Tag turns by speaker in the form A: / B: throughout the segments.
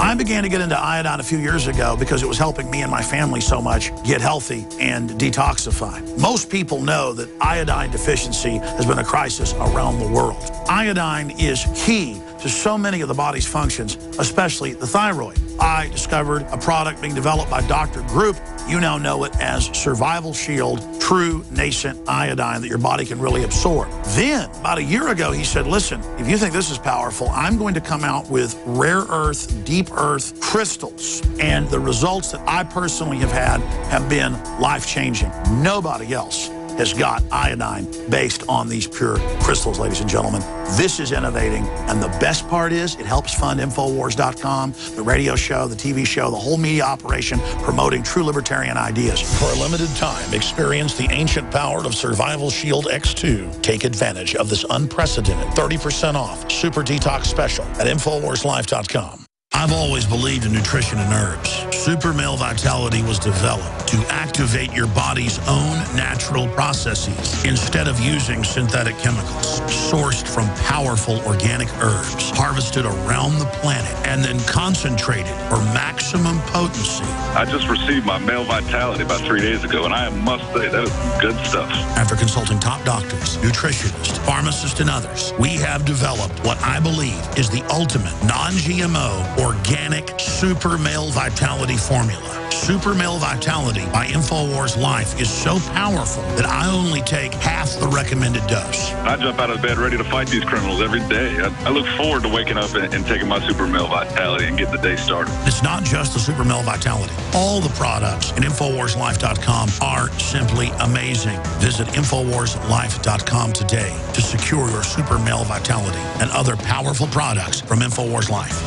A: I began to get into iodine a few years ago because it was helping me and my family so much get healthy and detoxify. Most people know that iodine deficiency has been a crisis around the world. Iodine is key to so many of the body's functions, especially the thyroid. I discovered a product being developed by Dr. Group. You now know it as Survival Shield True Nascent Iodine that your body can really absorb. Then, about a year ago, he said, listen, if you think this is powerful, I'm going to come out with rare earth, deep earth crystals. And the results that I personally have had have been life-changing. Nobody else has got iodine based on these pure crystals, ladies and gentlemen. This is innovating, and the best part is it helps fund Infowars.com, the radio show, the TV show, the whole media operation promoting true libertarian ideas. For a limited time, experience the ancient power of Survival Shield X2. Take advantage of this unprecedented 30% off super detox special at InfoWarsLife.com. I've always believed in nutrition and herbs. Super Male Vitality was developed to activate your body's own natural processes instead of using synthetic chemicals. Sourced from powerful organic herbs, harvested around the planet, and then concentrated for maximum potency.
B: I just received my Male Vitality about 3 days ago, and I must say, that is good stuff.
A: After consulting top doctors, nutritionists, pharmacists, and others, we have developed what I believe is the ultimate non-GMO organic Super Male Vitality formula. Super Male Vitality by InfoWars Life is so powerful that I only take half the recommended dose.
B: I jump out of bed ready to fight these criminals every day. I look forward to waking up and taking my Super Male Vitality and getting the day started.
A: It's not just the Super Male Vitality. All the products at InfoWarsLife.com are simply amazing. Visit InfoWarsLife.com today to secure your Super Male Vitality and other powerful products from InfoWars Life.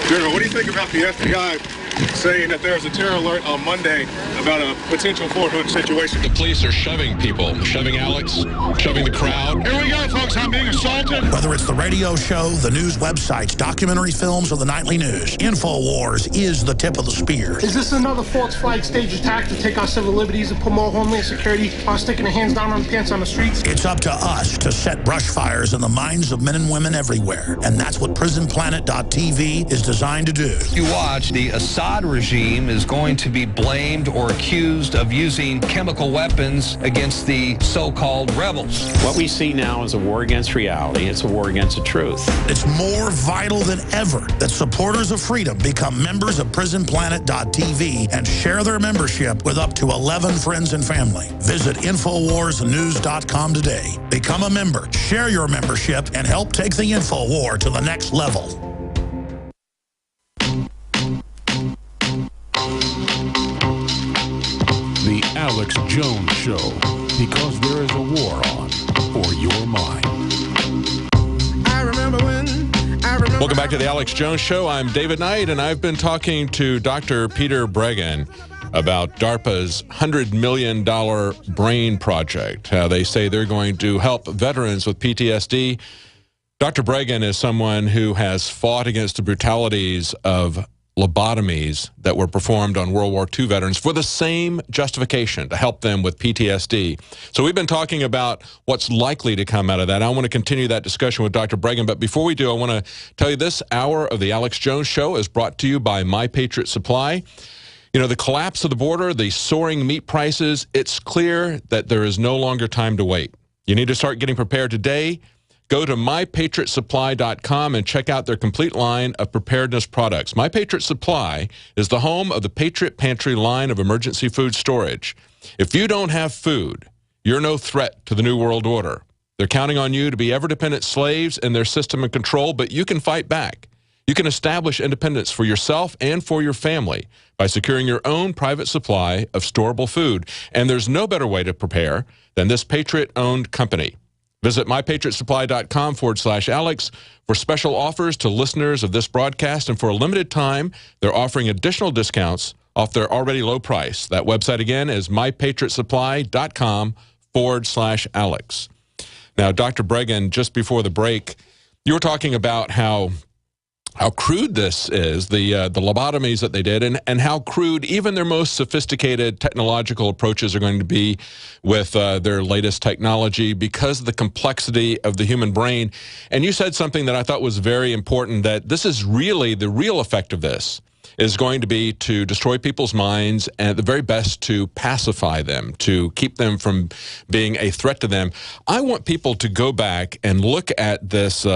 C: General, what do you think about the FBI saying that there was a terror alert on Monday about a potential Fort Hood situation?
D: The police are shoving people, shoving Alex, shoving the crowd.
C: Here we go, folks. I'm being assaulted.
A: Whether it's the radio show, the news websites, documentary films, or the nightly news, InfoWars is the tip of the spear.
E: Is this another false flag stage attack to take our civil liberties and put more homeland security while sticking their hands down on the pants on the streets?
A: It's up to us to set brush fires in the minds of men and women everywhere. And that's what PrisonPlanet.tv is designed to do.
F: You watch, the Assad regime is going to be blamed or accused of using chemical weapons against the so-called rebels.
G: What we see now is a war against reality. It's a war against the truth.
A: It's more vital than ever that supporters of freedom become members of PrisonPlanet.tv and share their membership with up to 11 friends and family. Visit InfoWarsNews.com today. Become a member, share your membership, and help take the InfoWar to the next level.
H: The Alex Jones Show, because there is a war on for your mind.
D: Welcome back to the Alex Jones Show. I'm David Knight, and I've been talking to Dr. Peter Breggin about DARPA's $100 million brain project. They say they're going to help veterans with PTSD. Dr. Breggin is someone who has fought against the brutalities of lobotomies that were performed on World War II veterans for the same justification, to help them with PTSD. So we've been talking about what's likely to come out of that. I want to continue that discussion with Dr. Breggin, but before we do, I want to tell you this hour of the Alex Jones Show is brought to you by My Patriot Supply. You know, the collapse of the border, the soaring meat prices, it's clear that there is no longer time to wait. You need to start getting prepared today. Go to MyPatriotSupply.com and check out their complete line of preparedness products. My Patriot Supply is the home of the Patriot Pantry line of emergency food storage. If you don't have food, you're no threat to the New World Order. They're counting on you to be ever-dependent slaves in their system and control, but you can fight back. You can establish independence for yourself and for your family by securing your own private supply of storable food. And there's no better way to prepare than this Patriot-owned company. Visit mypatriotsupply.com/Alex for special offers to listeners of this broadcast, and for a limited time, they're offering additional discounts off their already low price. That website again is mypatriotsupply.com/Alex. Now, Dr. Breggin, just before the break, you were talking about how how crude this is, the lobotomies that they did, and how crude even their most sophisticated technological approaches are going to be with their latest technology because of the complexity of the human brain. And you said something that I thought was very important, that this is really the real effect of this is going to be to destroy people's minds and at the very best to pacify them, to keep them from being a threat to them. I want people to go back and look at this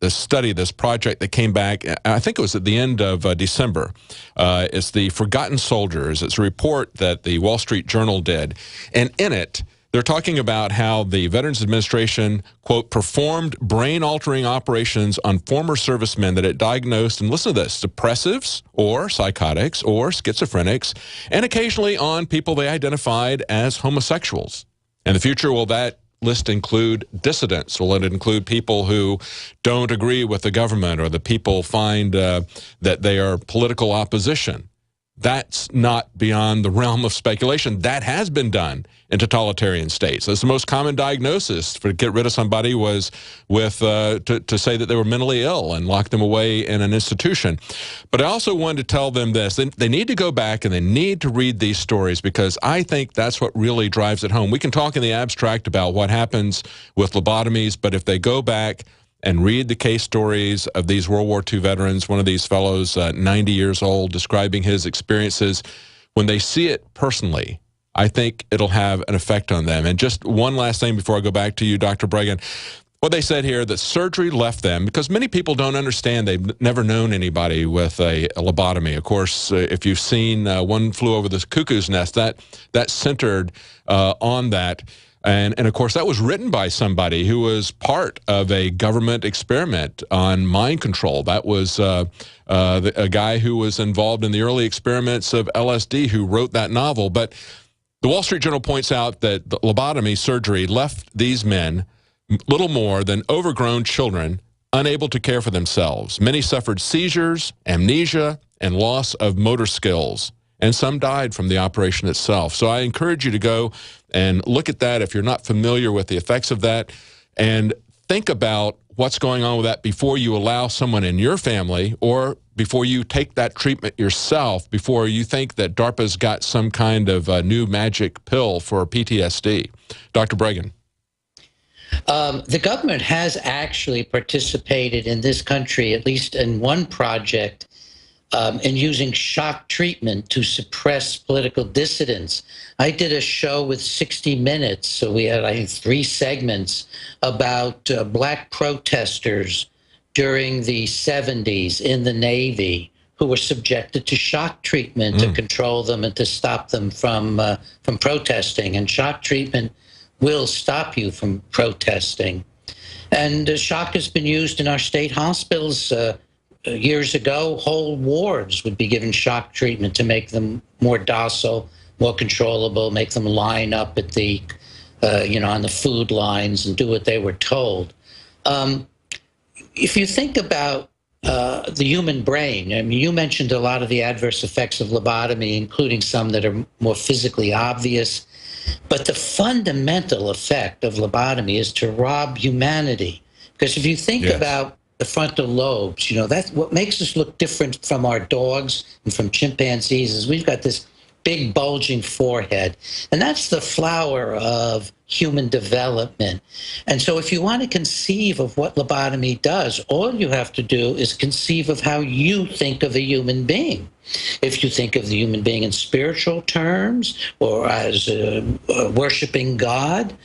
D: this study, this project that came back, I think it was at the end of December. It's the Forgotten Soldiers. It's a report that the Wall Street Journal did. And in it, they're talking about how the Veterans Administration, quote, performed brain-altering operations on former servicemen that it diagnosed, and listen to this, depressives or psychotics or schizophrenics, and occasionally on people they identified as homosexuals. In the future, will that list include dissidents? Will it include people who don't agree with the government or the people find that they are political opposition? That's not beyond the realm of speculation. That has been done in totalitarian states. That's the most common diagnosis for to get rid of somebody was with to say that they were mentally ill and lock them away in an institution. But I also wanted to tell them this. They need to go back and they need to read these stories because I think that's what really drives it home. We can talk in the abstract about what happens with lobotomies, but if they go back and read the case stories of these World War II veterans, one of these fellows, 90 years old, describing his experiences, when they see it personally, I think it'll have an effect on them. And just one last thing before I go back to you, Dr. Breggin. What they said here, that surgery left them, because many people don't understand, they've never known anybody with a lobotomy. Of course, if you've seen One Flew Over the Cuckoo's Nest, that centered on that. And of course, that was written by somebody who was part of a government experiment on mind control. That was a guy who was involved in the early experiments of LSD who wrote that novel. But the Wall Street Journal points out that the lobotomy surgery left these men little more than overgrown children, unable to care for themselves. Many suffered seizures, amnesia, and loss of motor skills. And some died from the operation itself. So I encourage you to go and look at that if you're not familiar with the effects of that, and think about what's going on with that before you allow someone in your family or before you take that treatment yourself, before you think that DARPA's got some kind of new magic pill for PTSD. Dr. Breggin.
I: The government has actually participated in this country, at least in one project, in using shock treatment to suppress political dissidents. I did a show with 60 Minutes, so we had, I think, 3 segments about black protesters during the 70s in the Navy who were subjected to shock treatment to control them and to stop them from protesting. And shock treatment will stop you from protesting. And shock has been used in our state hospitals. Years ago, whole wards would be given shock treatment to make them more docile, more controllable, make them line up at the, on the food lines and do what they were told. If you think about the human brain, I mean, you mentioned a lot of the adverse effects of lobotomy, including some that are more physically obvious. But the fundamental effect of lobotomy is to rob humanity. Because if you think about the frontal lobes, that's what makes us look different from our dogs and from chimpanzees is we've got this big bulging forehead. And that's the flower of human development. And so if you want to conceive of what lobotomy does, all you have to do is conceive of how you think of a human being. If you think of the human being in spiritual terms or as worshiping God,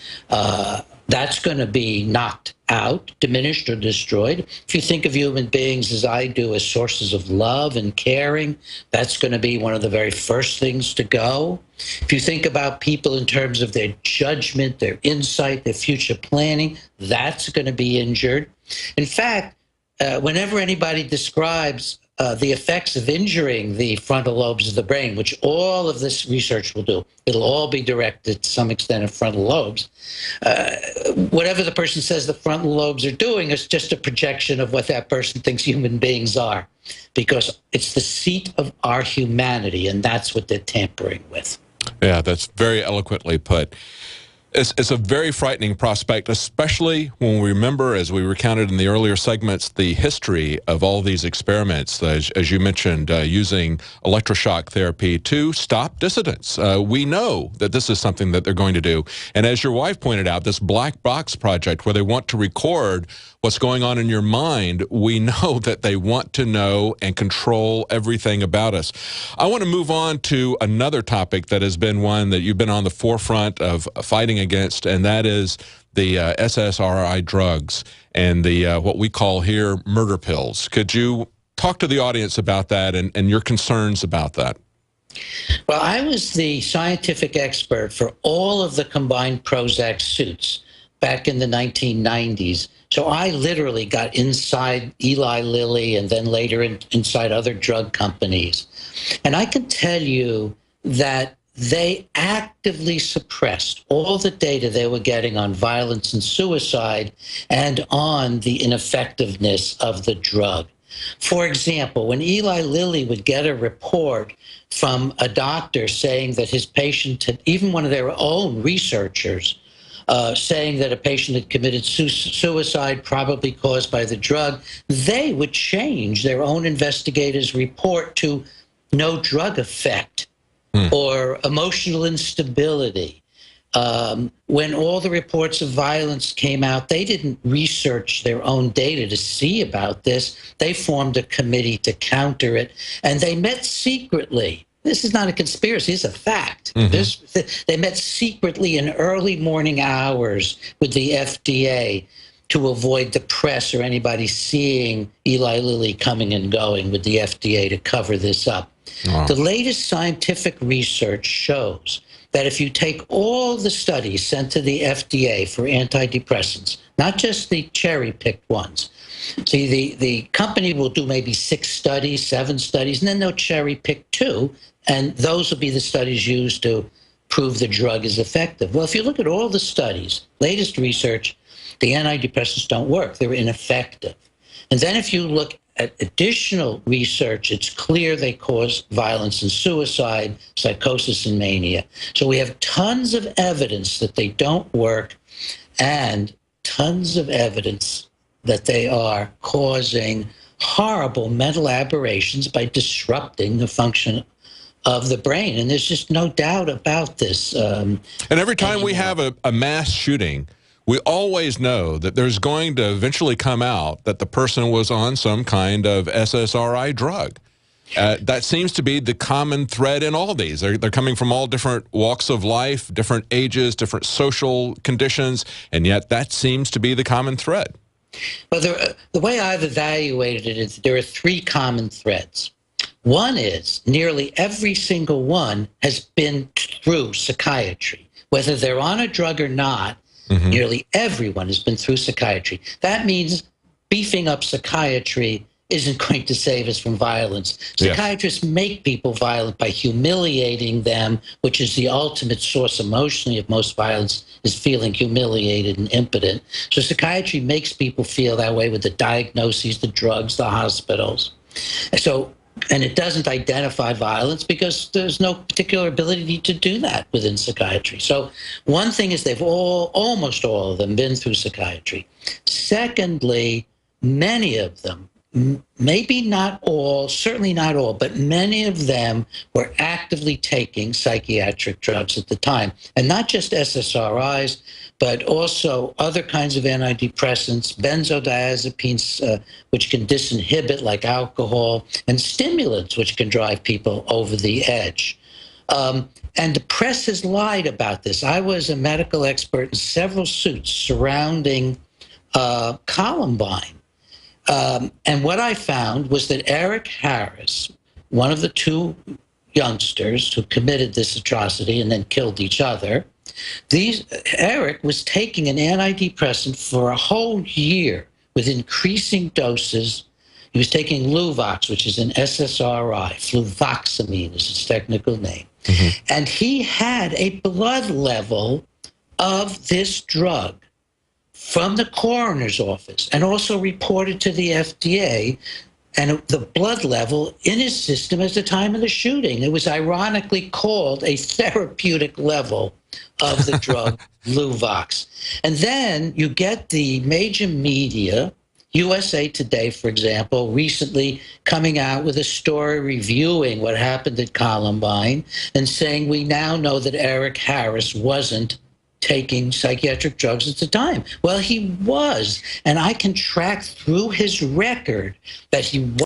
I: that's going to be knocked out, diminished, or destroyed. If you think of human beings, as I do, as sources of love and caring, that's going to be one of the very first things to go. If you think about people in terms of their judgment, their insight, their future planning, that's going to be injured. In fact, whenever anybody describes the effects of injuring the frontal lobes of the brain, which all of this research will do, it'll all be directed to some extent at frontal lobes. Whatever the person says the frontal lobes are doing is just a projection of what that person thinks human beings are, because it's the seat of our humanity, and that's what they're tampering with.
D: Yeah, that's very eloquently put. It's a very frightening prospect, especially when we remember, as we recounted in the earlier segments, the history of all these experiments, as you mentioned, using electroshock therapy to stop dissidents. We know that this is something that they're going to do. And as your wife pointed out, this black box project where they want to record what's going on in your mind, we know that they want to know and control everything about us. I want to move on to another topic that has been one that you've been on the forefront of fighting against, and that is the SSRI drugs and the what we call here murder pills. Could you talk to the audience about that and your concerns about that?
I: Well, I was the scientific expert for all of the combined Prozac suits back in the 1990s. So I literally got inside Eli Lilly and then later inside other drug companies. And I can tell you that they actively suppressed all the data they were getting on violence and suicide and on the ineffectiveness of the drug. For example, when Eli Lilly would get a report from a doctor saying that his patient had, even one of their own researchers, saying that a patient had committed suicide probably caused by the drug, they would change their own investigator's report to no drug effect or emotional instability. When all the reports of violence came out, they didn't research their own data to see about this. They formed a committee to counter it, and they met secretly. This is not a conspiracy, it's a fact. They met secretly in early morning hours with the FDA to avoid the press or anybody seeing Eli Lilly coming and going with the FDA to cover this up. Wow. The latest scientific research shows that if you take all the studies sent to the FDA for antidepressants, not just the cherry-picked ones, see, the company will do maybe 6 studies, 7 studies, and then they'll cherry-pick 2, and those will be the studies used to prove the drug is effective. Well, if you look at all the studies, latest research, the antidepressants don't work. They're ineffective. And then if you look at additional research, it's clear they cause violence and suicide, psychosis and mania. So we have tons of evidence that they don't work and tons of evidence that they are causing horrible mental aberrations by disrupting the function of the brain. And there's just no doubt about this.
D: And every time we have a mass shooting, we always know that there's going to eventually come out that the person was on some kind of SSRI drug. That seems to be the common thread in all these. They're coming from all different walks of life, different ages, different social conditions, and yet that seems to be the common thread.
I: Well, the way I've evaluated it is there are 3 common threads. One is nearly every single one has been through psychiatry. Whether they're on a drug or not, nearly everyone has been through psychiatry. That means beefing up psychiatry isn't going to save us from violence. Psychiatrists make people violent by humiliating them, which is the ultimate source emotionally of most violence, is feeling humiliated and impotent. So psychiatry makes people feel that way with the diagnoses, the drugs, the hospitals. And it doesn't identify violence because there's no particular ability to do that within psychiatry. So one thing is they've almost all of them been through psychiatry. Secondly, many of them, maybe not all, certainly not all, but many of them were actively taking psychiatric drugs at the time. And not just SSRIs, but also other kinds of antidepressants, benzodiazepines, which can disinhibit like alcohol, and stimulants, which can drive people over the edge. And the press has lied about this. I was a medical expert in several suits surrounding Columbine. And what I found was that Eric Harris, one of the 2 youngsters who committed this atrocity and then killed each other, Eric was taking an antidepressant for a whole year with increasing doses. He was taking Luvox, which is an SSRI. Fluvoxamine is its technical name. And he had a blood level of this drug from the coroner's office and also reported to the FDA, and the blood level in his system at the time of the shooting. It was ironically called a therapeutic level of the drug Luvox. And then you get the major media, USA Today, for example, recently coming out with a story reviewing what happened at Columbine and saying we now know that Eric Harris wasn't taking psychiatric drugs at the time. Well, he was, and I can track through his record that he